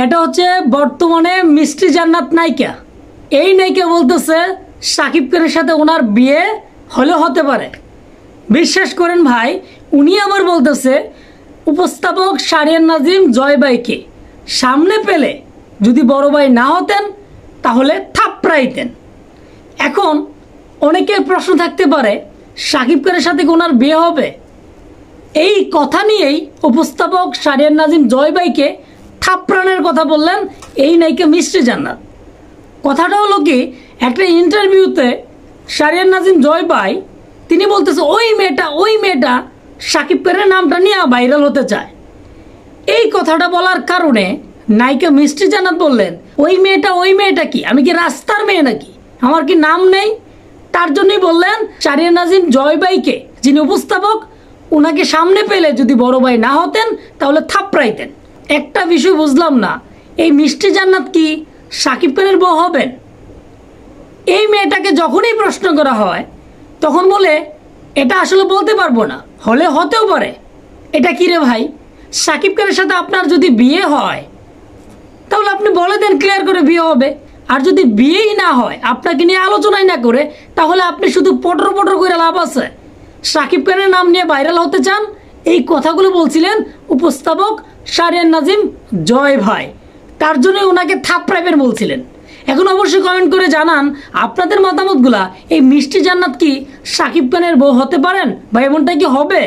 এটা হচ্ছে বর্তমানে মিষ্টি জান্নাত নায়িকা। এই নায়িকা বলতেছে শাকিব খানের সাথে ওনার বিয়ে হলে হতে পারে। বিশ্বাস করেন ভাই, উনি আবার বলতেছে উপস্থাপক শাহরিয়ার নাজিম জয় ভাইকে সামনে পেলে যদি বড় ভাই না হতেন তাহলে থাপড়াইতেন। এখন অনেকের প্রশ্ন থাকতে পারে শাকিব খানের সাথে কি ওনার বিয়ে হবে? এই কথা নিয়েই উপস্থাপক শাহরিয়ার নাজিম জয় ভাইকে থাপড়ানোর কথা বললেন এই নায়িকা মিষ্টি জান্নাত। কথাটা হলো কি, একটা ইন্টারভিউতে শাহরিয়ার নাজিম জয় ভাই তিনি বলতেছে ওই মেয়েটা শাকিব খানের নামটা নিয়ে ভাইরাল হতে চায়। এই কথাটা বলার কারণে নায়িকা মিষ্টি জান্নাত বললেন ওই মেয়েটা কি, আমি কি রাস্তার মেয়ে নাকি, আমার কি নাম নেই? তার জন্যই বললেন শাহরিয়ার নাজিম জয় ভাইকে, যিনি উপস্থাপক, ওনাকে সামনে পেলে যদি বড় ভাই না হতেন তাহলে থাপড়াইতেন। একটা বিষয় বুঝলাম না, এই মিষ্টি জান্নাত কি শাকিব খানের বউ হবেন? এই মেয়েটাকে যখনই প্রশ্ন করা হয় তখন বলে এটা আসলে বলতে পারবো না, হলে হতেও পারে। এটা কি রে ভাই, শাকিব খানের সাথে আপনার যদি বিয়ে হয় তাহলে আপনি বলে দেন ক্লিয়ার করে বিয়ে হবে। আর যদি বিয়েই না হয়, আপনাকে নিয়ে আলোচনাই না করে, তাহলে আপনি শুধু পটর করে লাভ আছে? শাকিব খানের নাম নিয়ে ভাইরাল হতে চান, এই কথাগুলো বলছিলেন উপস্থাপক শাহরিয়ার নাজিম জয় ভাই, তার জন্য ওনাকে থাপড়াইবেন বলছিলেন। এখন অবশ্যই কমেন্ট করে জানান আপনাদের মতামতগুলা, এই মিষ্টি জান্নাত কি শাকিব খানের বউ হতে পারেন বা এমনটা কি হবে?